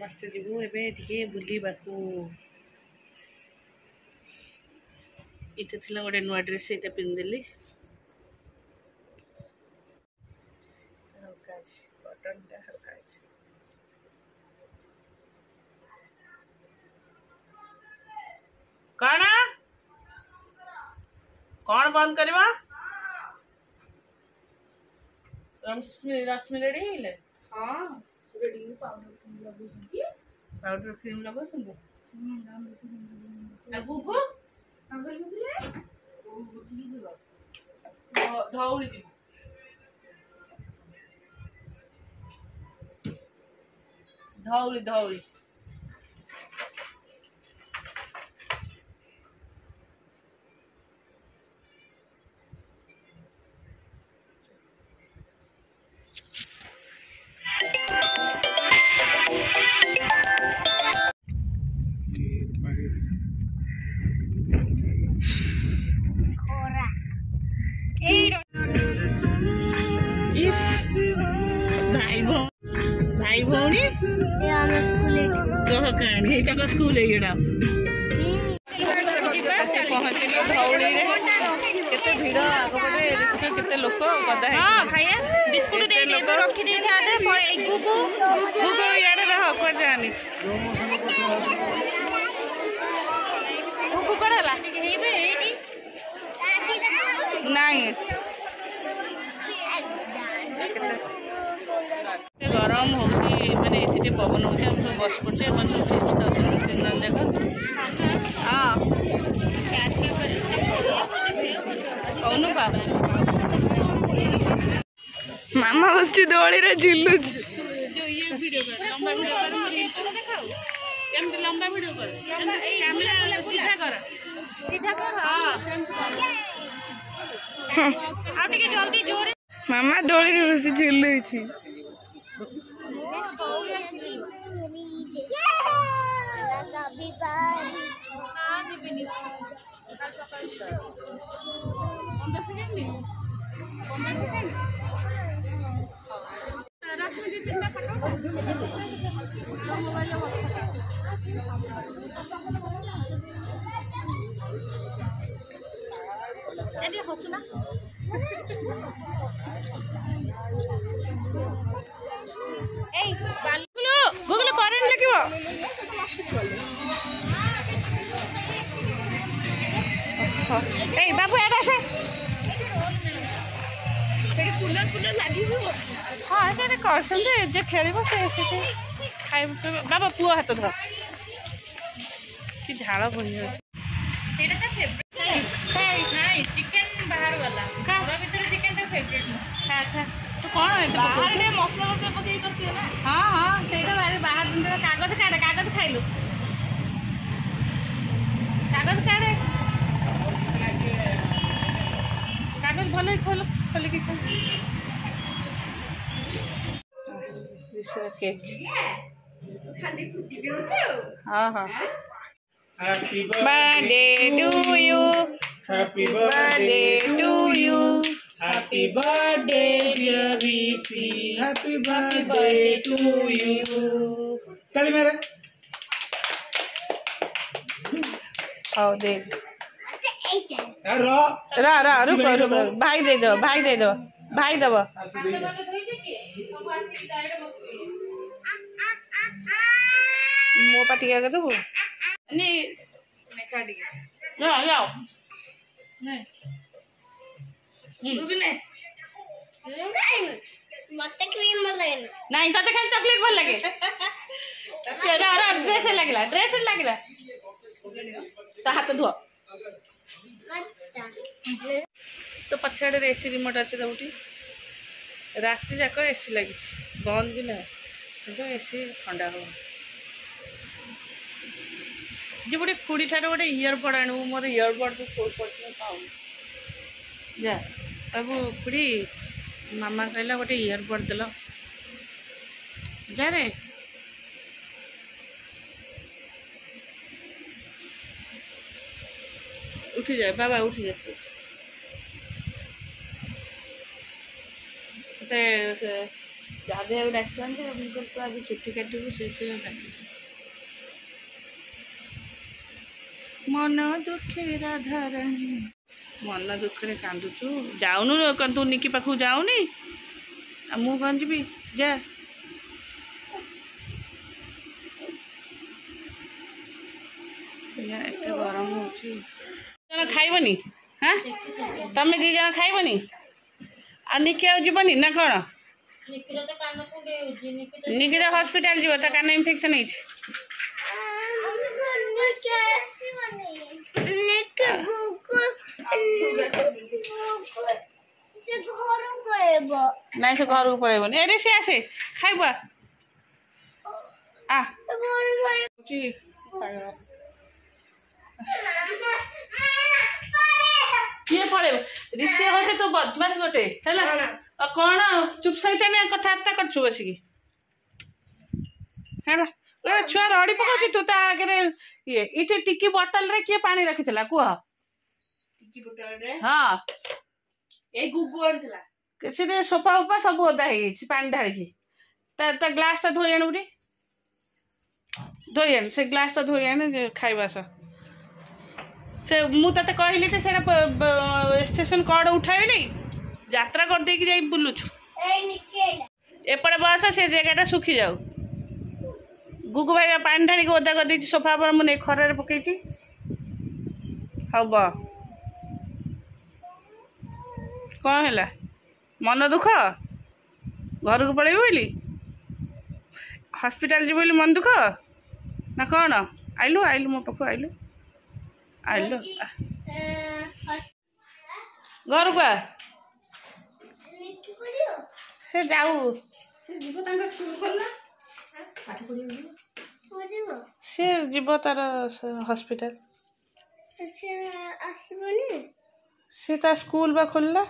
ସମସ୍ତେ ଯିବୁ ଏବେ ଟିକେ ବୁଲିବାକୁ। ଏଇଟା ଥିଲା ଗୋଟେ ନୂଆ ଡ୍ରେସ୍, ଏଇଟା ପିନ୍ଧିଦେଲି। ହାଲକା ଅଛି, କଟନଟା ହାଲକା ଅଛି। କଣ କଣ ବନ୍ଦ କରିବା? ରଶ୍ମି ରେଡି ହେଇଲେ? हाँ रेडी पाउडर क्रीम लगाउछन्ती। पाउडर क्रीम लगाउछन्ती? आ गुगु अंकल बुझले ओ बुझली जीव धौली जीव धौली धौली भाई भौणी कह कहानी एटा का स्कूल है एटा पहुंचल धौली रे केते भीड़ आगो पटे केते लोक गदा है। हां खाया बिस्कुट दे दे रखी दे आदे गुगु गुगु याडे रह कोड जानी गुगु पड़ला हेबे हेनी नहीं गरम होगी मैंने ये पवन होती हम सब बस पड़े मैंने चिप्स खाते तीन जन जाक। हाँ कौन का मामा बसची दोली रे झिल्लू जो ये वीडियो कर लंबा वीडियो कर लिंक तो दिखाओ केमती लंबा वीडियो कर कैमरा सीधा कर हां आ टिके जल्दी जोर मामा दोली रे बस झिल्लू छी। गुगुल करेंट लगे बाबू एटा से कूलर कूलर लगी हाँ ये कर खेल खाइ बाबा पुओ हाथ धर कि झाड़ बही चिकेन बाहर गला भर चिकेन तो फेवरेट खा खा तू कौन मसला मसला पकई करती है ना। हाँ हाँ से बाहर दिन कागज काटे कागज खाइलु कागज काटे कागज भल खोल खोलिक केक हाँ हाँ birthday to you happy birthday to you happy birthday dear VC happy birthday to you चल मेरे आओ दे रा रा रा रुको रुको भाई दे दो भाई दे दो भाई दब मो पाटी के दबु नहीं मेकाडी ला लाओ नहीं तू भी नहीं मते क्रीम भल लगे नहीं तते खाली चॉकलेट भल लगे तेरा ड्रेस लागला तो हाथ धो तो पछाड़े एसी रिमोट अच्छे दबुटी राति जाक एसी लगी बंद भी ना तो एसी ठंडा हो जी गोटे खुड़ी ठार गोटे इयरबड आणबू मोर इयरबड तो खोल पड़े पाऊँ जा बाबू खुड़ी मामा कहला गोटे इयरबड देल जा रे उठी जाए बाबा उठी जाए ଗାଧୋଇବାକୁ ଡାକିଥାନ୍ତି ମୁଁ କହିଲି ତୁ ଆଜି ଚୁଟି କାଟିବୁ ସେଇଥିପାଇଁ ଡାକିଲି। ମନ ଦୁଃଖେ ରାଧାରାଣୀ ମନ ଦୁଃଖରେ କାନ୍ଦୁଛୁ ଯାଉନୁ ତୁ ନିକି ପାଖକୁ ଯାଉନି ଆଉ ମୁଁ କ'ଣ ଯିବି ଯା। ଏତେ ଗରମ ହେଉଛି ଜଣ ଖାଇବନି ହଁ ତମେ 2 ଜଣ ଖାଇବନି ଆଉ ନିକି ଆଉ ଯିବନି ନା କ'ଣ? ନିକିର ହସ୍ପିଟାଲ ଯିବ ତା କାନ ଇନଫେକ୍ସନ୍ ହେଇଛି। ନାଇଁ ସେ ଘରକୁ ପଳେଇବନି ଏରେ ସେ ଆସେ ଖାଇବା କିଏ ପଳେଇବ ରିସି ହଉଛି ତୁ ବଦମାସ ଗୋଟେ ହେଲା ଆଉ କ'ଣ ଚୁପ ସହିତ କଥାବାର୍ତ୍ତା କରୁଛୁ ବସିକି ହେଲା ଛୁଆ ରଡ଼ି ପକାଉଛି ତୁ ତା ଆଗରେ ଇଏ ଏଠି ଟିକି ବୋଟଲରେ କିଏ ପାଣି ରଖିଥିଲା କୁହ? ହଁ ଏଇ ଗୁଗୁ ଆଣିଥିଲା ସେଠି ସୋଫା ଫୋଫା ସବୁ ଓଦା ହେଇଯାଇଛି ପାଣି ଢାଳିକି ତା ଗ୍ଲାସଟା ଧୋଇ ଆଣିବୁ ଧୋଇ ଆଣି ସେ ଗ୍ଲାସଟା ଧୋଇ ଆଣି ଖାଇବା ଆସ ସେ ମୁଁ ତତେ କହିଲି ଯେ ସେଇଟା ଷ୍ଟେସନ କର୍ଡ଼ ଉଠାଇଲି ଯାତ୍ରା କରିଦେଇକି ଯାଇ ବୁଲୁଛୁ ଏପଟେ ବସ ସେ ଜାଗାଟା ଶୁଖିଯାଉ। ଗୁଗୁ ଭାଇ ପାଣି ଢାଳିକି ଓଦା କରିଦେଇଛି ସୋଫା ଉପରେ ମୁଁ ନେଇ ଖରାରେ ପକେଇଛି ହବ କ'ଣ ହେଲା ମନ ଦୁଃଖ ଘରକୁ ପଳେଇବୁ ବୋଲି ହସ୍ପିଟାଲ ଯିବୁ ବୋଲି ମନ ଦୁଃଖ ନା କ'ଣ? ଆଇଲୁ ମୋ ପାଖକୁ ଆଇଲୁ ଘରକୁ ଆ ସେ ଯାଉ ସେ ଯିବ ତାର ହସ୍ପିଟାଲ ସେ ତା ସ୍କୁଲ ବା ଖୋଲିଲା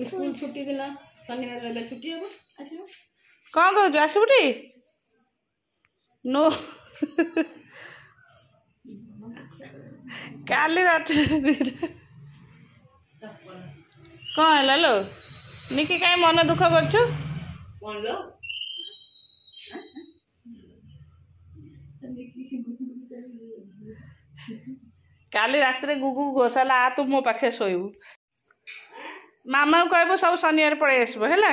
ସ୍କୁଲ ଛୁଟି ଦିନ ଶନିବାର ରହିଲା ଛୁଟି ହବ ଆସିବ କ'ଣ କହୁଛୁ ଆସିବୁଟି नो काली रातिरे କ'ଣ ହେଲା ଲୋ ନିକି କାଇଁ ମନ ଦୁଃଖ କରୁଛୁ? କାଲି ରାତିରେ ଗୁଗୁ ଘୋଷାଲା ଆ ତୁ ମୋ ପାଖରେ ଶୋଇବୁ ମାମାକୁ କହିବୁ ସବୁ ଶନିବାର ପଳେଇ ଆସିବ ହେଲା।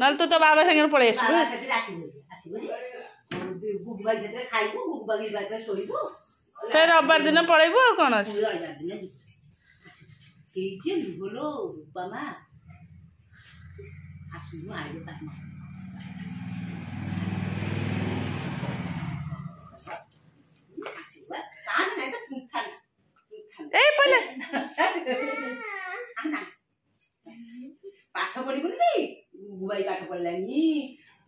ନହେଲେ ତୁ ତୋ ବାବା ସାଙ୍ଗରେ ପଳେଇ ଆସିବୁ ଫେର ରବିବାର ଦିନ ପଳେଇବୁ ଆଉ କ'ଣ ଅଛି। ଏଇ ପଲେ ପାଠ ପଢିବୁନି ଗୁବାଇ ପାଠ ପଢିଲାନି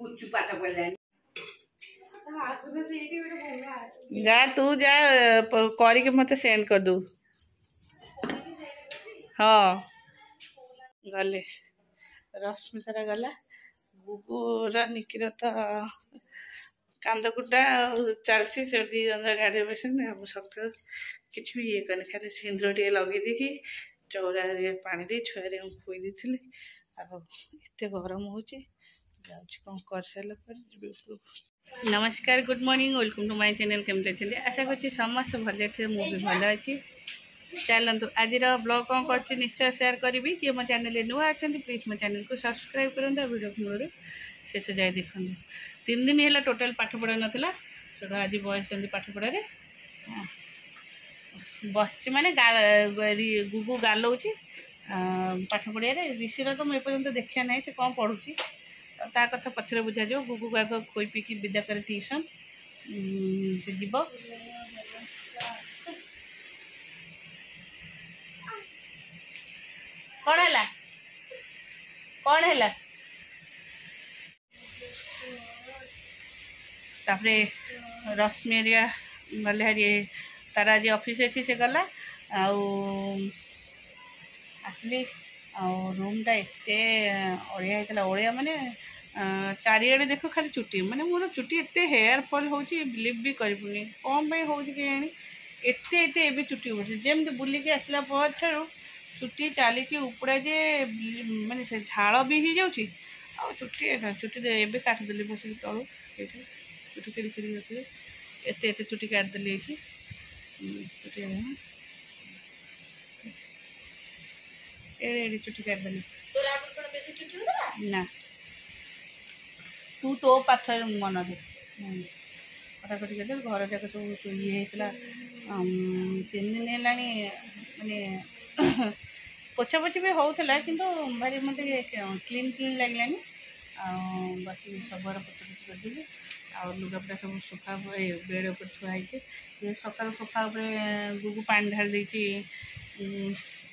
ପୁଚୁ ପାଠ ପଢିଲାନି ଯା ତୁ ଯା କରିକି ମତେ ସେଣ୍ଡ କରିଦବୁ। ହଁ ଗଲେ ରଶ୍ମିତାର ଗଲା ଗୁଗୁର ନିକିର ତ କାନ୍ଦକୁଟା ଚାଲିଛି ସେ 2 ଜଣ ଗାଡ଼ିରେ ବସିଛନ୍ତି ଆଉ ସକାଳୁ କିଛି ବି ଇଏ କରିନି ଖାଲି ସିନ୍ଦୁର ଟିକେ ଲଗେଇ ଦେଇକି ଚଉରାରେ ପାଣି ଦେଇ ଛୁଆରେ ମୁଁ ଖୋଇ ଦେଇଥିଲି ଆଉ ଏତେ ଗରମ ହେଉଛି ଯାଉଛି କ'ଣ କରିସାରିଲା ପରେ ଯିବି ଉପରକୁ। नमस्कार good morning welcome to my channel केमती अच्छे आशा कर समस्त भले थे मु भी भल अच्छी चलतु आज ब्लॉग कौन कर निश्चय शेयर करी कि मो चैनल नुआ अच्छा प्लीज मो चैनल को सब्सक्राइब करूँ वीडियो मूल शेष जाए देखते 3 दिन है टोटाल पाठ पढ़ा नाला से आज बयस पाठ पढ़ारे बस माने गुगु गालौच पाठ पढ़िया ऋषिर तो मुझे पर्यंत देखा ना से कौन पढ़ुची ता कथा पछरे बुझा जाओ गुगु आग खोई पीकी विदा करे ट्यूशन से जीव कौन है तापरे रश्मि एरिया गले हरी तार आज ऑफिस अच्छी से गला आसली रूमटा एते अड़िया होता अड़िया माने चारिआडे देख खाली चुटी माने मोर चुटी एते हेयर फॉल होची बिलीव भी करिपुनी कौन पे होची के जानी एते एते एबे चुटी उठी जेमते बुली के आसला पर ठारो चुट्टी चली उपड़ा जे माने से झाड़ भी हो जाऊँगी आ चुट्टी चुट्टी एवं काटिदेली बस तलू ये चुट्टी केड़ी केड़ी रखिए एत एत चुट्टी काटिदेली ये चुट्टी एड़े चुट्टी काटिदेली तोर आगुर कोन बेसी चुट्टी होतला ना तू तो पाथर मन दे कटाकटी कर घर जाक सब ये होता 3 दिन है माने पोछा पोछी भी होता कि भारी मत क्लीन क्लीन लगलानी बस सबुआर पोछा पोछी करदेली आ लुगापटा सब सोफा बेड उपर थुआई सकाल सोफा गुगु पानी ढाल देती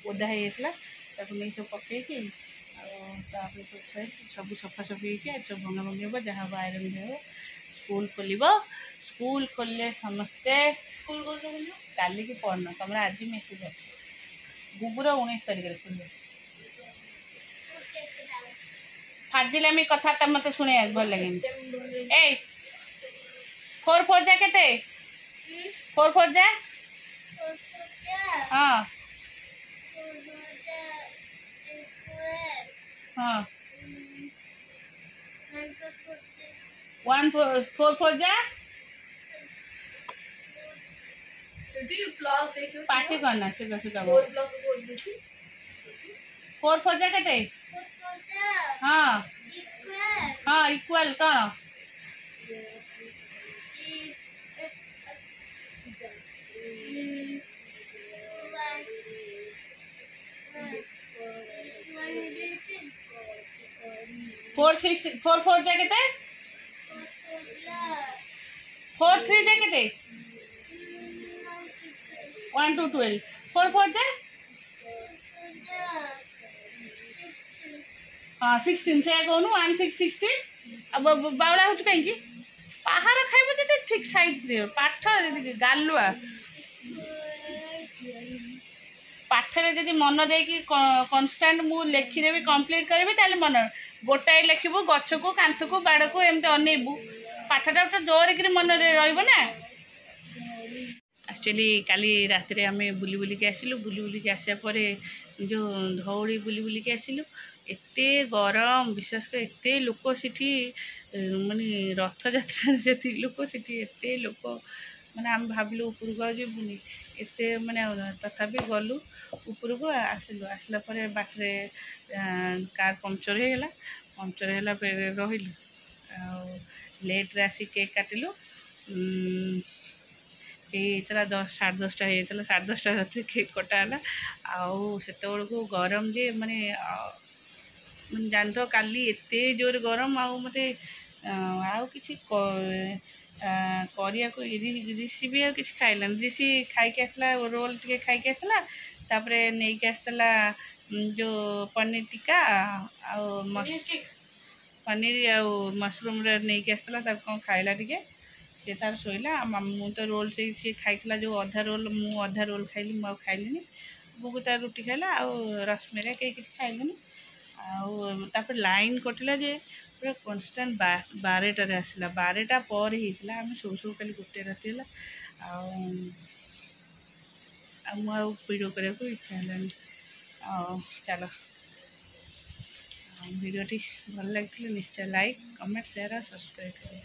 ओदा होता नहीं सब पकई सब सफा सफी सब भंगा भंगी हम जहाँ आयरन हो स्कूल खोल स्कूल खोलने समस्ते स्कूल को तो बोलियो काली की पढ़ना तुम आज मेसेज आस गुगुर 19 तारिख खोल फाजिलामी कथा मत शुणे भल लगे ए 4 4 जा केते 4 4 जा हाँ हाँ 1 4 4 जा छुट्टी प्लस देखो पाठी करना से 4 प्लस 4 देखी 4 4 जा केते हाँ हाँ इक्वल कौन फोर 4 जा केते 4 3 जा केते 1 to 12 4 4 जा हाँ 16 से कहूँ 1 6 16 अब बावला हो कहीं बाहर खाइब जो ठीक साइज पाठ गालुआ पाठरे जब मन दे कन्स्टाट मु लिखिदेवी कम्प्लीट करी ताले मन गोटाए लिखबू गछ को कांथ को बाड़ को एमती अनेबू पाठटा तो जोर कि मन रहा एक्चुअली काली रात आम बुली बुलिक आसिलु बुली बुलिक आसा जो धौड़ी बुली बुलिक आसिलु एते गरम विश्वास कर एते लोक सिटी माने रथ यात्रा जी लोक सिटी एते लोक माने आम भाविलु ऊपर को जीवनी एते माने तथापि गलु ऊपर को आसिलु आसला परे बाटरे कार पंक्चर हो गला पंक्चर होला रहिलु लेट रे आसी केक काटिलु ये 10 साढ़े 10टा होता 10:30 रात केक कटाला आउ से को गरम जे माने जान तो काली एते जोर गरम आउ मते आउ किसी करिया को ऋषि भी किसी खाइलान ऋषि खाई आसला रोल टे खाई आसला तापरे नहीं के आसला जो पनीर टिक्का आउ पनीर आउ मशरूम रे नहीं के आसला तब कौन खाइला टिके से तार शोला मु तो रोल से सी खाइला जो अधा रोल मु अधा रोल खाइली मु खाइलिनी बुगु तार रुटी खाइला आउ रश्मिरा कहीं किसी खाइलनी आउ लाइन कटिला जे पूरा कन्स्टाट 12टार आसला 12टा पर होता आम सब सब खाली गोटे राति है वीडियो करने को इच्छा है चलो वीडियोटी भल लगी निश्चय लाइक कमेंट शेयर और सब्सक्राइब करें।